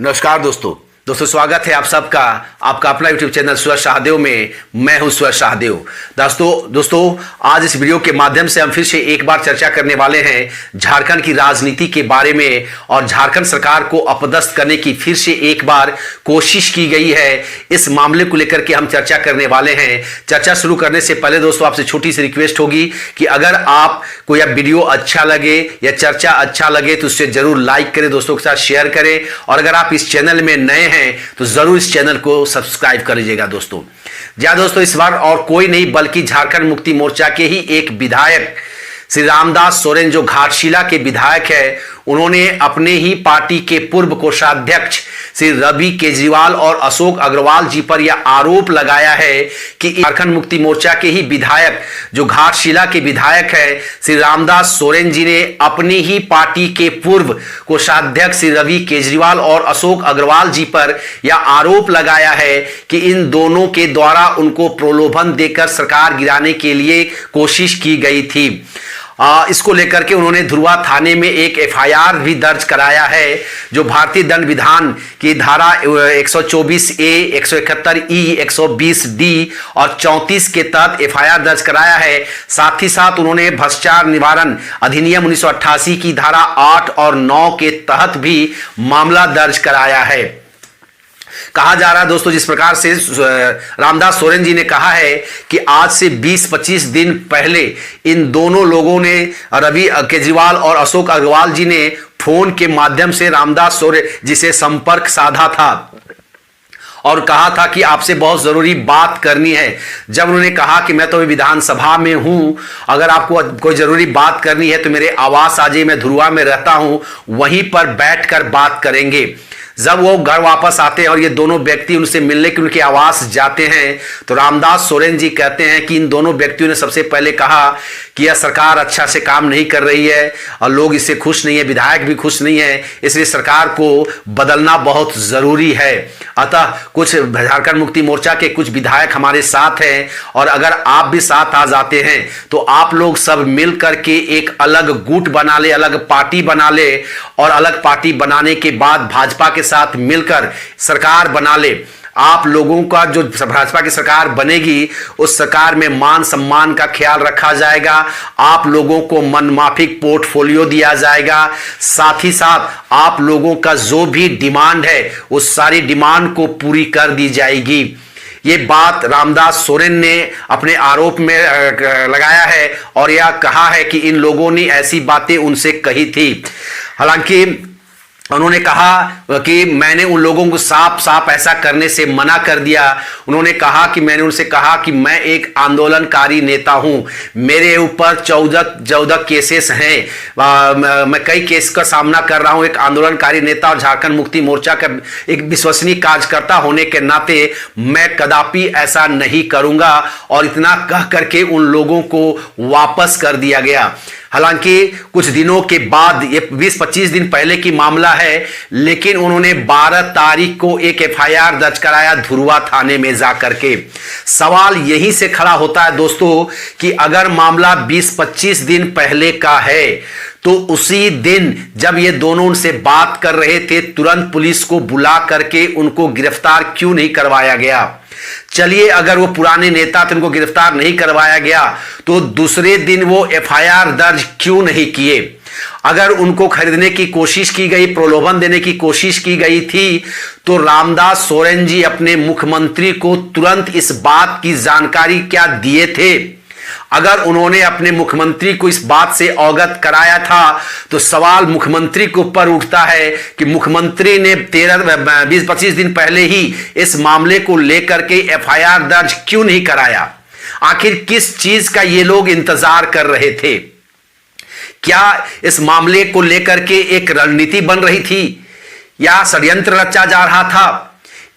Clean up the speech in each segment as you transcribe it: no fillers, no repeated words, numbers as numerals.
नमस्कार दोस्तों स्वागत है आप सबका आपका अपना YouTube चैनल सूरज शाहदेव में। मैं हूं सूरज शाहदेव। दोस्तों आज इस वीडियो के माध्यम से हम फिर से एक बार चर्चा करने वाले हैं झारखंड की राजनीति के बारे में और झारखंड सरकार को अपदस्थ करने की फिर से एक बार कोशिश की गई है। इस मामले को लेकर के हम चर्चा करने वाले हैं। चर्चा शुरू करने से पहले दोस्तों आपसे छोटी सी रिक्वेस्ट होगी कि अगर आप को यह वीडियो अच्छा लगे या चर्चा अच्छा लगे तो उसे जरूर लाइक करें, दोस्तों के साथ शेयर करें और अगर आप इस चैनल में नए हैं तो जरूर इस चैनल को सब्सक्राइब कर लीजिएगा दोस्तों। दोस्तों इस बार और कोई नहीं बल्कि झारखंड मुक्ति मोर्चा के ही एक विधायक श्री रामदास सोरेन जो घाटशिला के विधायक है, उन्होंने अपने ही पार्टी के पूर्व कोषाध्यक्ष श्री रवि केजरीवाल और अशोक अग्रवाल जी पर यह आरोप लगाया है कि झारखंड मुक्ति मोर्चा के ही विधायक जो घाटशिला के विधायक है श्री रामदास सोरेन जी ने अपनी ही पार्टी के पूर्व कोषाध्यक्ष श्री रवि केजरीवाल और अशोक अग्रवाल जी पर यह आरोप लगाया है कि इन दोनों के द्वारा उनको प्रलोभन देकर सरकार गिराने के लिए कोशिश की गई थी। इसको लेकर के उन्होंने धुरवा थाने में एक एफआईआर भी दर्ज कराया है जो भारतीय दंड विधान की धारा 124A, 171E, 120D और 34 के तहत एफआईआर दर्ज कराया है। साथ ही साथ उन्होंने भ्रष्टाचार निवारण अधिनियम 1988 की धारा 8 और 9 के तहत भी मामला दर्ज कराया है। कहा जा रहा है दोस्तों जिस प्रकार से रामदास सोरेन जी ने कहा है कि आज से 20-25 दिन पहले इन दोनों लोगों ने रवि केजरीवाल और अशोक अग्रवाल जी ने फोन के माध्यम से रामदास सोरेन जी से संपर्क साधा था और कहा था कि आपसे बहुत जरूरी बात करनी है। जब उन्होंने कहा कि मैं तो विधानसभा में हूं, अगर आपको कोई जरूरी बात करनी है तो मेरे आवास आ जाइए, मैं धुरवा में रहता हूं, वहीं पर बैठकर बात करेंगे। जब वो घर वापस आते हैं और ये दोनों व्यक्ति उनसे मिलने के उनके आवास जाते हैं तो रामदास सोरेन जी कहते हैं कि इन दोनों व्यक्तियों ने सबसे पहले कहा कि यह सरकार अच्छा से काम नहीं कर रही है और लोग इससे खुश नहीं है, विधायक भी खुश नहीं है, इसलिए सरकार को बदलना बहुत जरूरी है। अतः कुछ झारखंड मुक्ति मोर्चा के कुछ विधायक हमारे साथ हैं और अगर आप भी साथ आ जाते हैं तो आप लोग सब मिल करके एक अलग गुट बना ले, अलग पार्टी बना ले और अलग पार्टी बनाने के बाद भाजपा के साथ मिलकर सरकार बना ले। आप लोगों का जो भाजपा की सरकार बनेगी उस सरकार में मान सम्मान का ख्याल रखा जाएगा, आप लोगों को मनमाफिक पोर्टफोलियो दिया जाएगा, साथ ही साथ आप लोगों का जो भी डिमांड है उस सारी डिमांड को पूरी कर दी जाएगी। ये बात रामदास सोरेन ने अपने आरोप में लगाया है और यह कहा है कि इन लोगों ने ऐसी बातें उनसे कही थी। हालांकि उन्होंने कहा कि मैंने उन लोगों को साफ साफ ऐसा करने से मना कर दिया। उन्होंने कहा कि मैंने उनसे कहा कि मैं एक आंदोलनकारी नेता हूं, मेरे ऊपर 14 केसेस हैं, मैं कई केस का सामना कर रहा हूं। एक आंदोलनकारी नेता और झारखंड मुक्ति मोर्चा का एक विश्वसनीय कार्यकर्ता होने के नाते मैं कदापि ऐसा नहीं करूंगा और इतना कह करके उन लोगों को वापस कर दिया गया। हालांकि कुछ दिनों के बाद, ये 20-25 दिन पहले की मामला है, लेकिन उन्होंने 12 तारीख को एक एफआईआर दर्ज कराया धुरवा थाने में जाकर के। सवाल यहीं से खड़ा होता है दोस्तों कि अगर मामला 20-25 दिन पहले का है तो उसी दिन जब ये दोनों उनसे बात कर रहे थे तुरंत पुलिस को बुला करके उनको गिरफ्तार क्यों नहीं करवाया गया? चलिए अगर वो पुराने नेता थे उनको गिरफ्तार नहीं करवाया गया तो दूसरे दिन वो एफआईआर दर्ज क्यों नहीं किए? अगर उनको खरीदने की कोशिश की गई, प्रलोभन देने की कोशिश की गई थी तो रामदास सोरेन जी अपने मुख्यमंत्री को तुरंत इस बात की जानकारी क्या दिए थे? अगर उन्होंने अपने मुख्यमंत्री को इस बात से अवगत कराया था तो सवाल मुख्यमंत्री के ऊपर उठता है कि मुख्यमंत्री ने 20-25 दिन पहले ही इस मामले को लेकर के एफआईआर दर्ज क्यों नहीं कराया? आखिर किस चीज का ये लोग इंतजार कर रहे थे? क्या इस मामले को लेकर के एक रणनीति बन रही थी या षड्यंत्र रचा जा रहा था?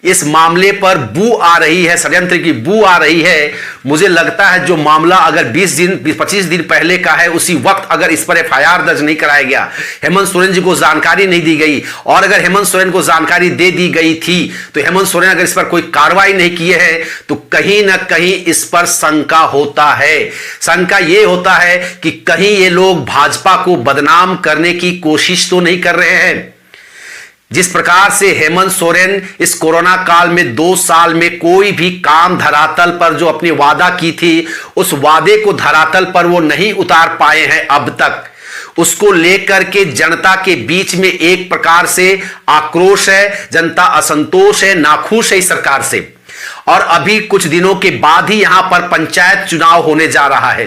इस मामले पर बू आ रही है, षड्यंत्र की बू आ रही है। मुझे लगता है जो मामला अगर 20-25 दिन पहले का है उसी वक्त अगर इस पर एफआईआर दर्ज नहीं कराया गया, हेमंत सोरेन जी को जानकारी नहीं दी गई और अगर हेमंत सोरेन को जानकारी दे दी गई थी तो हेमंत सोरेन अगर इस पर कोई कार्रवाई नहीं किए हैं तो कहीं ना कहीं इस पर शंका होता है। शंका यह होता है कि कहीं ये लोग भाजपा को बदनाम करने की कोशिश तो नहीं कर रहे हैं। जिस प्रकार से हेमंत सोरेन इस कोरोना काल में 2 साल में कोई भी काम धरातल पर जो अपनी वादा की थी, उस वादे को धरातल पर वो नहीं उतार पाए हैं अब तक। उसको लेकर के जनता के बीच में एक प्रकार से आक्रोश है, जनता असंतोष है, नाखुश है इस सरकार से। और अभी कुछ दिनों के बाद ही यहां पर पंचायत चुनाव होने जा रहा है।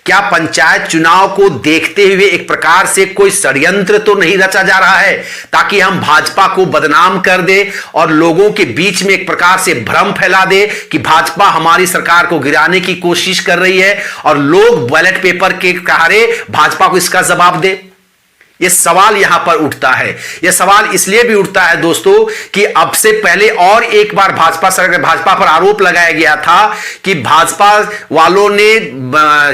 क्या पंचायत चुनाव को देखते हुए एक प्रकार से कोई षड्यंत्र तो नहीं रचा जा रहा है ताकि हम भाजपा को बदनाम कर दे और लोगों के बीच में एक प्रकार से भ्रम फैला दे कि भाजपा हमारी सरकार को गिराने की कोशिश कर रही है और लोग बैलेट पेपर के सहारे भाजपा को इसका जवाब दे? यह सवाल यहां पर उठता है। यह सवाल इसलिए भी उठता है दोस्तों कि अब से पहले और एक बार भाजपा पर आरोप लगाया गया था कि भाजपा वालों ने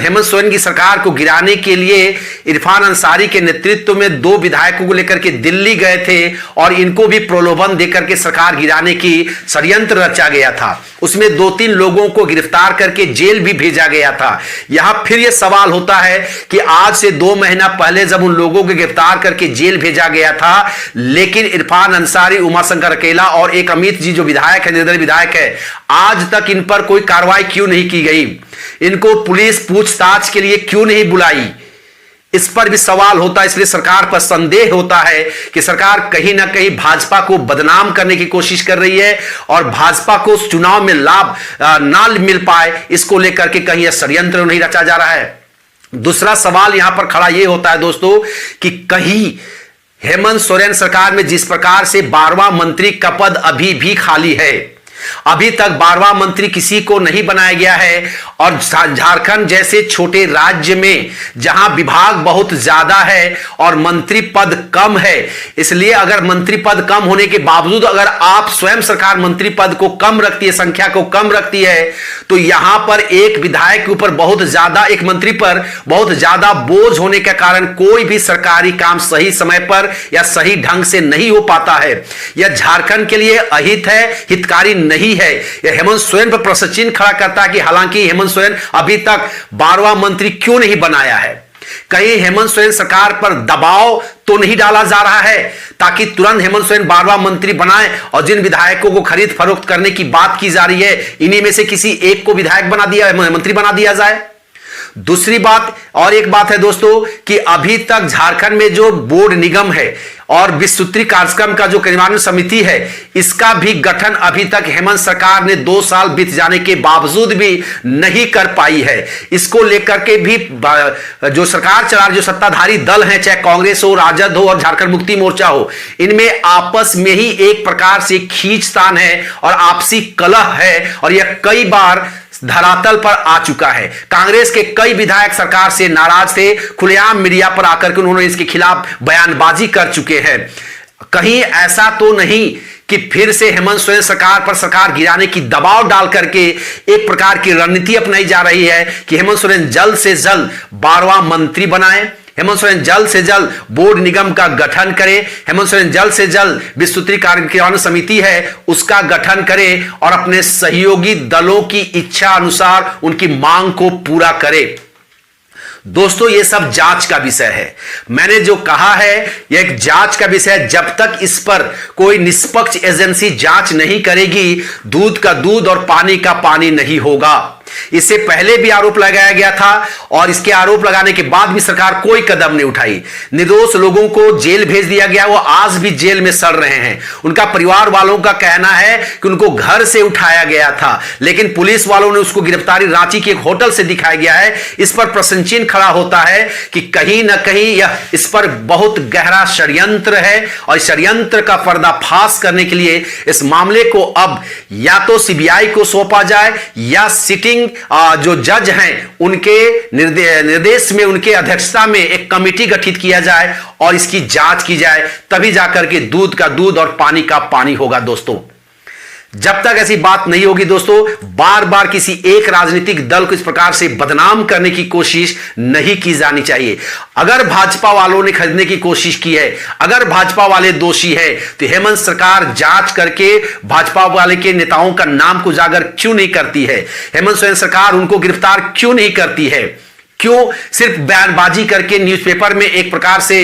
हेमंत सोरेन की सरकार को गिराने के लिए इरफान अंसारी के नेतृत्व में 2 विधायकों को लेकर के दिल्ली गए थे और इनको भी प्रलोभन देकर के सरकार गिराने की षड्यंत्र रचा गया था। उसमें 2-3 लोगों को गिरफ्तार करके जेल भी भेजा गया था। यहां फिर यह सवाल होता है कि आज से 2 महीना पहले जब उन लोगों को गिरफ्तार करके जेल भेजा गया था, लेकिन इरफान अंसारी, उमाशंकर अकेला और एक अमित जी जो विधायक है, निर्दलीय विधायक है, आज तक इन पर कोई कार्रवाई क्यों नहीं की गई? इनको पुलिस पूछताछ के लिए क्यों नहीं बुलाई? इस पर भी सवाल होता है। इसलिए सरकार पर संदेह होता है कि सरकार कहीं ना कहीं भाजपा को बदनाम करने की कोशिश कर रही है और भाजपा को उस चुनाव में लाभ ना मिल पाए, इसको लेकर के कहीं यह षड्यंत्र नहीं रचा जा रहा है। दूसरा सवाल यहां पर खड़ा यह होता है दोस्तों कि कहीं हेमंत सोरेन सरकार में जिस प्रकार से 12वां मंत्री का पद अभी भी खाली है, अभी तक 12वां मंत्री किसी को नहीं बनाया गया है और झारखंड जैसे छोटे राज्य में जहां विभाग बहुत ज्यादा है और मंत्री पद कम है, इसलिए अगर मंत्री पद कम होने के बावजूद अगर आप स्वयं सरकार मंत्री पद को कम रखती है, संख्या को कम रखती है, तो यहां पर एक विधायक के ऊपर बहुत ज्यादा, एक मंत्री पर बहुत ज्यादा बोझ होने के कारण कोई भी सरकारी काम सही समय पर या सही ढंग से नहीं हो पाता है। यह झारखंड के लिए अहित है, हितकारी नहीं है। यह हेमंत सोरेन पर प्रश्न चिन्ह खड़ा करता है कि हालांकि हेमंत सोरेन अभी तक 12वां मंत्री क्यों नहीं बनाया है? कहीं हेमंत सोरेन सरकार पर दबाव तो नहीं डाला जा रहा है ताकि तुरंत हेमंत सोरेन 12वां मंत्री बनाए? और जिन विधायकों को खरीद फरोख्त करने की बात की जा रही है, इन्हीं में से किसी एक को विधायक बना दिया, मंत्री बना दिया जाए। दूसरी बात, और एक बात है दोस्तों कि अभी तक झारखंड में जो बोर्ड निगम है और विस्तृत कार्यक्रम का जो कार्यान्वयन समिति है, इसका भी गठन अभी तक हेमंत सरकार ने 2 साल बीत जाने के बावजूद भी नहीं कर पाई है। इसको लेकर के भी जो सरकार चला रही, जो सत्ताधारी दल हैं, चाहे कांग्रेस हो, राजद हो और झारखंड मुक्ति मोर्चा हो, इनमें आपस में ही एक प्रकार से खींचतान है और आपसी कलह है और यह कई बार धरातल पर आ चुका है। कांग्रेस के कई विधायक सरकार से नाराज थे, खुलेआम मीडिया पर आकर के उन्होंने इसके खिलाफ बयानबाजी कर चुके हैं। कहीं ऐसा तो नहीं कि फिर से हेमंत सोरेन सरकार पर सरकार गिराने की दबाव डाल करके एक प्रकार की रणनीति अपनाई जा रही है कि हेमंत सोरेन जल्द से जल्द 12वां मंत्री बनाए, हेमंत सोरेन जल्द से जल्द बोर्ड निगम का गठन करे, हेमंत सोरेन जल्द से जल्द विस्तृत कार्यान्वयन समिति है उसका गठन करे और अपने सहयोगी दलों की इच्छा अनुसार उनकी मांग को पूरा करे। दोस्तों, यह सब जांच का विषय है। मैंने जो कहा है यह एक जांच का विषय है। जब तक इस पर कोई निष्पक्ष एजेंसी जांच नहीं करेगी, दूध का दूध और पानी का पानी नहीं होगा। इससे पहले भी आरोप लगाया गया था और इसके आरोप लगाने के बाद भी सरकार कोई कदम नहीं उठाई। निर्दोष लोगों को जेल भेज दिया गया, वो आज भी जेल में सड़ रहे हैं। उनका परिवार वालों का कहना है कि उनको घर से उठाया गया था, लेकिन पुलिस वालों ने उसको गिरफ्तारी रांची के एक होटल से दिखाया गया है। इस पर प्रश्न चिन्ह खड़ा होता है कि कहीं ना कहीं यह इस पर बहुत गहरा षड्यंत्र है और षड्यंत्र का पर्दाफाश करने के लिए इस मामले को अब या तो सीबीआई को सौंपा जाए या सिटिंग जो जज हैं उनके निर्देश में, उनके अध्यक्षता में एक कमेटी गठित किया जाए और इसकी जांच की जाए, तभी जाकर के दूध का दूध और पानी का पानी होगा। दोस्तों, जब तक ऐसी बात नहीं होगी दोस्तों, बार बार किसी एक राजनीतिक दल को इस प्रकार से बदनाम करने की कोशिश नहीं की जानी चाहिए। अगर भाजपा वालों ने खरीदने की कोशिश की है, अगर भाजपा वाले दोषी है, तो हेमंत सरकार जांच करके भाजपा वाले के नेताओं का नाम को उजागर क्यों नहीं करती है? हेमंत सोरेन सरकार उनको गिरफ्तार क्यों नहीं करती है? क्यों सिर्फ बयानबाजी करके न्यूज़पेपर में एक प्रकार से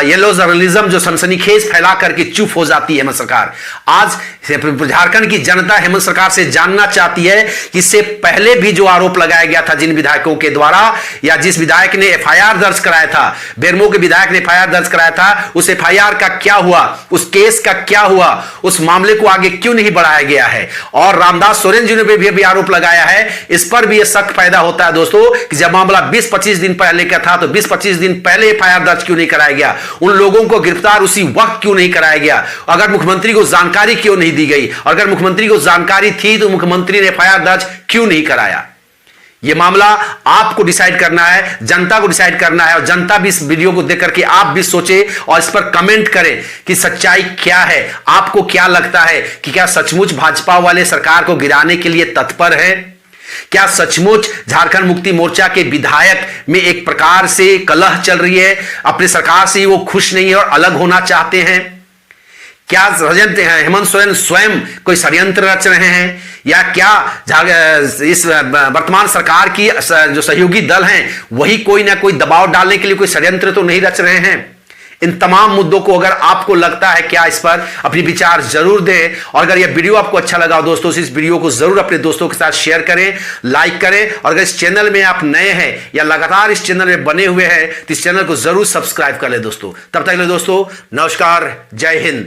येलो जर्नलिज्म जो सनसनीखेज फैला करके चुप हो जाती है हेमंत सरकार। आज झारखंड की जनता हेमंत सरकार से जानना चाहती है कि इससे पहले भी जो आरोप लगाया गया था जिन विधायकों के द्वारा, या जिस विधायक ने एफआईआर दर्ज कराया था, बेरमो के विधायक ने एफआईआर दर्ज कराया था, उस एफआईआर का क्या हुआ, उस केस का क्या हुआ, उस मामले को आगे क्यों नहीं बढ़ाया गया है। और रामदास सोरेन जी ने भी आरोप लगाया है, इस पर भी यह शक पैदा होता है दोस्तों कि जब मामला 20-25 दिन पहले का था तो 20-25 दिन पहले एफआईआर दर्ज क्यों नहीं कराया गया, उन लोगों को गिरफ्तार उसी वक्त क्यों नहीं कराया गया, अगर मुख्यमंत्री को जानकारी क्यों नहीं दी गई, अगर मुख्यमंत्री को जानकारी थी तो मुख्यमंत्री ने एफआईआर दर्ज क्यों नहीं कराया। यह मामला आपको डिसाइड करना है, जनता को डिसाइड करना है, और जनता भी इस वीडियो को देख करके आप भी सोचे और इस पर कमेंट करें कि सच्चाई क्या है। आपको क्या लगता है कि क्या सचमुच भाजपा वाले सरकार को गिराने के लिए तत्पर है? क्या सचमुच झारखंड मुक्ति मोर्चा के विधायक में एक प्रकार से कलह चल रही है, अपनी सरकार से वो खुश नहीं है और अलग होना चाहते हैं? क्या षड्यंत्र है, हेमंत सोरेन स्वयं कोई षड्यंत्र रच रहे हैं, या क्या इस वर्तमान सरकार की जो सहयोगी दल हैं वही कोई ना कोई दबाव डालने के लिए कोई षड्यंत्र तो नहीं रच रहे हैं? इन तमाम मुद्दों को अगर आपको लगता है क्या, इस पर अपनी विचार जरूर दें। और अगर यह वीडियो आपको अच्छा लगा दोस्तों, इस वीडियो को जरूर अपने दोस्तों के साथ शेयर करें, लाइक करें, और अगर इस चैनल में आप नए हैं या लगातार इस चैनल में बने हुए हैं तो इस चैनल को जरूर सब्सक्राइब कर ले दोस्तों। तब तक के लिए दोस्तों नमस्कार, जय हिंद।